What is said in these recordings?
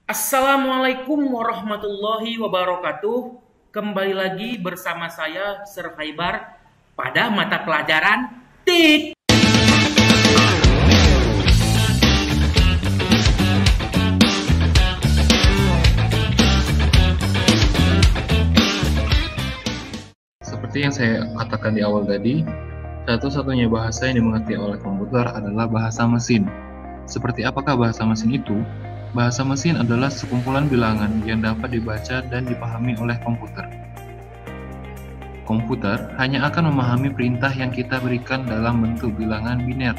Assalamualaikum warahmatullahi wabarakatuh. Kembali lagi bersama saya Sir Haibar pada mata pelajaran TIK. Seperti yang saya katakan di awal tadi, satu-satunya bahasa yang dimengerti oleh komputer adalah bahasa mesin. Seperti apakah bahasa mesin itu? Bahasa mesin adalah sekumpulan bilangan yang dapat dibaca dan dipahami oleh komputer. Komputer hanya akan memahami perintah yang kita berikan dalam bentuk bilangan biner.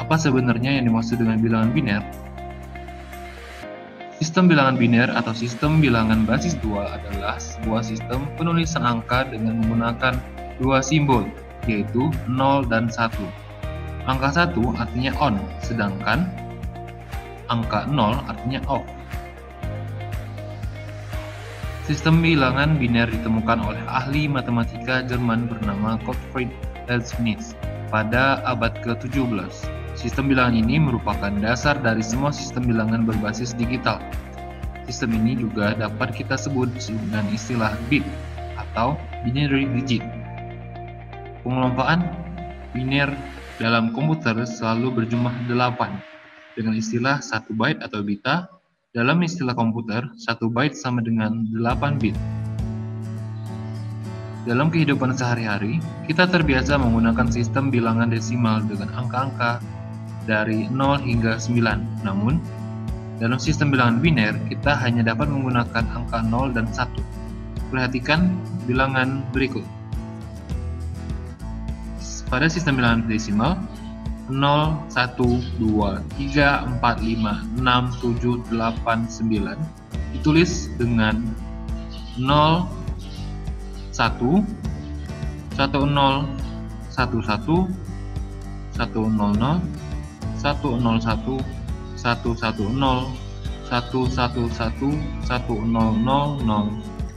Apa sebenarnya yang dimaksud dengan bilangan biner? Sistem bilangan biner atau sistem bilangan basis 2 adalah sebuah sistem penulisan angka dengan menggunakan dua simbol, yaitu 0 dan 1. Angka 1 artinya on, sedangkan angka 0 artinya off. Sistem bilangan biner ditemukan oleh ahli matematika Jerman bernama Gottfried Leibniz pada abad ke-17. Sistem bilangan ini merupakan dasar dari semua sistem bilangan berbasis digital. Sistem ini juga dapat kita sebut dengan istilah bit atau binary digit. Pengelompokan biner dalam komputer selalu berjumlah 8. Dengan istilah 1 byte atau bita, dalam istilah komputer, 1 byte sama dengan 8 bit. Dalam kehidupan sehari-hari, kita terbiasa menggunakan sistem bilangan desimal dengan angka-angka dari 0 hingga 9. Namun, dalam sistem bilangan biner, kita hanya dapat menggunakan angka 0 dan 1. Perhatikan bilangan berikut. Pada sistem bilangan desimal, 0, 1, 2, 3, 4, 5, 6, 7, 8, 9 ditulis dengan 0, 1, 1, 0, 1, 1, 1, 0, 1, 0, 1, 1, 1, 1, 0,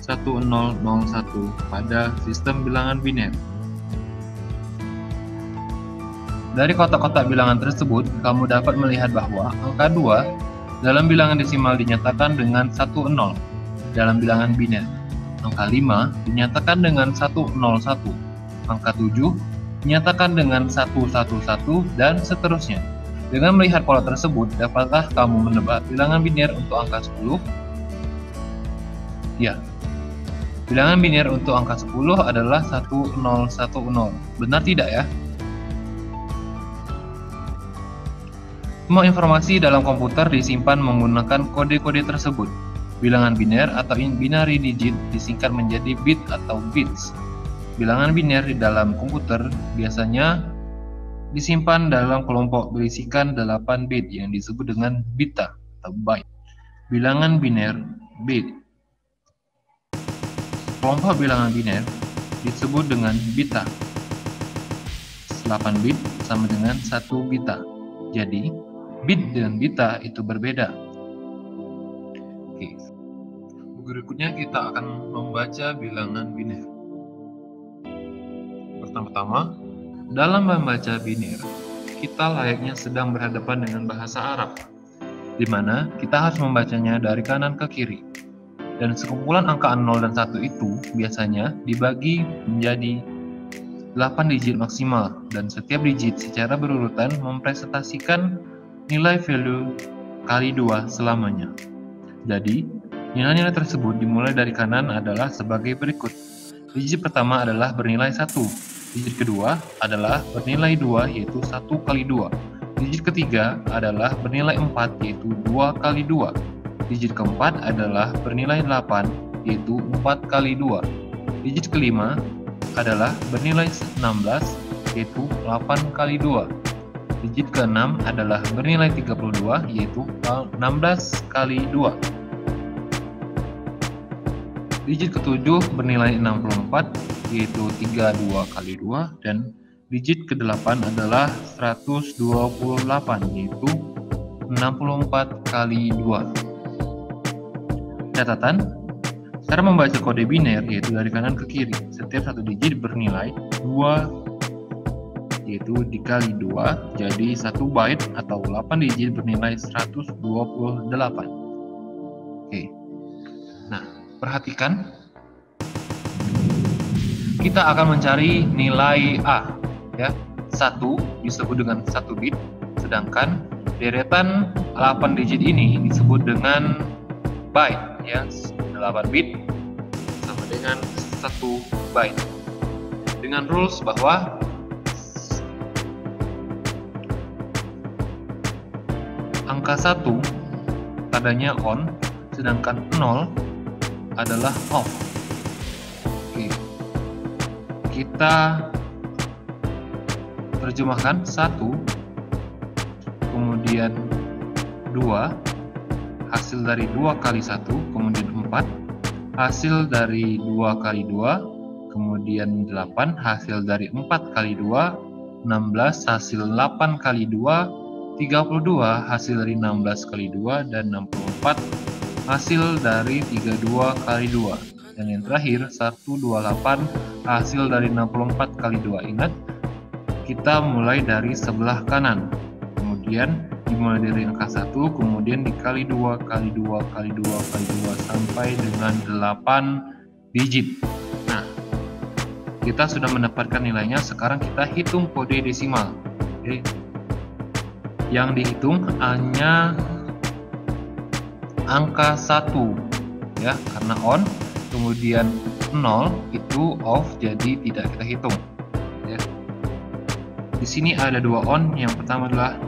1, 0, 1 pada sistem bilangan biner. Dari kotak-kotak bilangan tersebut, kamu dapat melihat bahwa angka 2 dalam bilangan desimal dinyatakan dengan 1, 0 dalam bilangan biner. Angka 5 dinyatakan dengan 1, 0, 1. Angka 7 dinyatakan dengan 1, 1, 1, dan seterusnya. Dengan melihat pola tersebut, dapatkah kamu menebak bilangan biner untuk angka 10? Ya. Bilangan biner untuk angka 10 adalah 1, 0, 1, 0. Benar tidak ya? Semua informasi dalam komputer disimpan menggunakan kode-kode tersebut. Bilangan biner atau binary digit disingkat menjadi bit atau bits. Bilangan biner di dalam komputer biasanya disimpan dalam kelompok berisikan 8 bit yang disebut dengan bita atau byte. Bilangan biner bit. Kelompok bilangan biner disebut dengan bita. 8 bit sama dengan 1 bita. Jadi, bit dan bita itu berbeda. Oke. Berikutnya kita akan membaca bilangan biner. Pertama-tama, dalam membaca biner, kita layaknya sedang berhadapan dengan bahasa Arab, di mana kita harus membacanya dari kanan ke kiri. Dan sekumpulan angka 0 dan 1 itu biasanya dibagi menjadi 8 digit maksimal, dan setiap digit secara berurutan mempresentasikan nilai value kali 2 selamanya. Jadi, nilai-nilai tersebut dimulai dari kanan adalah sebagai berikut. Digit pertama adalah bernilai 1. Digit kedua adalah bernilai 2, yaitu 1 kali 2. Digit ketiga adalah bernilai 4, yaitu 2 kali 2. Digit keempat adalah bernilai 8, yaitu 4 kali 2. Digit kelima adalah bernilai 16, yaitu 8 kali 2. Digit ke-6 adalah bernilai 32, yaitu 16 kali 2. Digit ke-7 bernilai 64, yaitu 32 kali 2. Dan digit ke-8 adalah 128, yaitu 64 kali 2. Catatan, cara membaca kode biner yaitu dari kanan ke kiri. Setiap satu digit bernilai 2, yaitu dikali 2, jadi 1 byte atau 8 digit bernilai 128. Oke. Nah, perhatikan. Kita akan mencari nilai A, ya. 1 disebut dengan 1 bit, sedangkan deretan 8 digit ini disebut dengan byte, ya. 8 bit sama dengan 1 byte. Dengan rules bahwa angka 1 tandanya on, sedangkan 0 adalah off. Oke. Kita terjemahkan 1, kemudian 2, hasil dari 2 kali 1, kemudian 4, hasil dari 2 kali 2, kemudian 8, hasil dari 4 kali 2, 16, hasil 8 kali 2, 32, hasil dari 16 kali 2, dan 64, hasil dari 32 kali 2. Dan yang terakhir 128, hasil dari 64 kali 2. Ingat, kita mulai dari sebelah kanan, kemudian dimulai dari angka 1, kemudian dikali 2 kali 2 kali 2 kali 2 sampai dengan 8 digit. Nah, kita sudah mendapatkan nilainya. Sekarang kita hitung kode desimal. Oke. Yang dihitung hanya angka 1, ya, karena on. Kemudian 0 itu off, jadi tidak kita hitung, ya. Di sini ada 2 on. Yang pertama adalah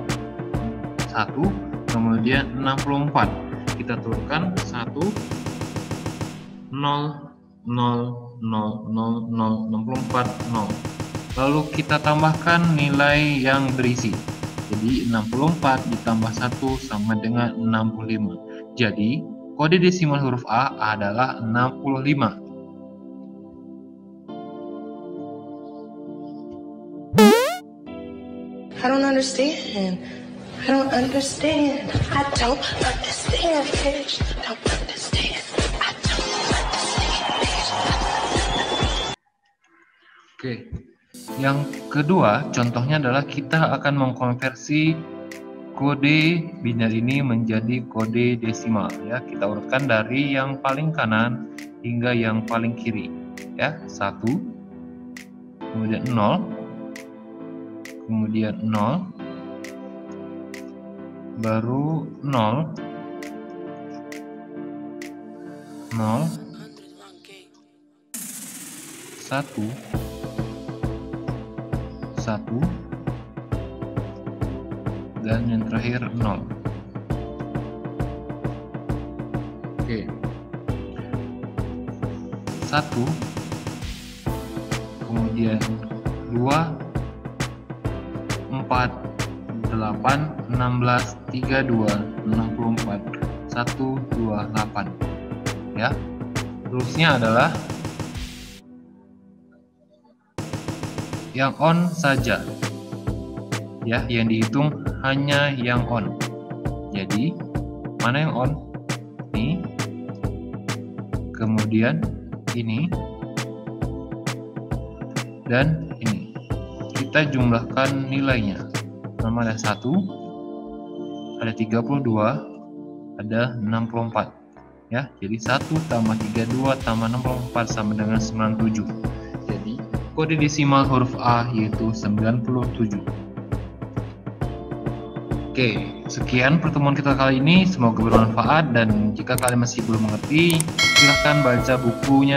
1, kemudian 64. Kita turunkan 1, 0, 0, 0, 0, 0, 64, 0. Lalu kita tambahkan nilai yang berisi. Jadi 64 ditambah 1 sama dengan 65. Jadi kode desimal huruf A adalah 65. I don't understand. I don't understand. I don't understand, bitch. Don't understand. I don't understand, bitch. Oke. Yang kedua, contohnya adalah kita akan mengkonversi kode biner ini menjadi kode desimal, ya. Kita urutkan dari yang paling kanan hingga yang paling kiri, ya. 1, kemudian 0, kemudian 0, baru 0, 0, 1, 1, dan yang terakhir 0. Oke. 1, kemudian 2, 4, 8, 16, 32, 64, 128. Ya. Rulesnya adalah yang on saja. Ya, yang dihitung hanya yang on. Jadi, mana yang on? Ini. Kemudian ini. Dan ini. Kita jumlahkan nilainya. Pertama ada 1, ada 32, ada 64. Ya, jadi 1 tambah 32 tambah 64 sama dengan 97. Jadi, kode desimal huruf A yaitu 97. Oke, sekian pertemuan kita kali ini. Semoga bermanfaat, dan jika kalian masih belum mengerti, silahkan baca bukunya.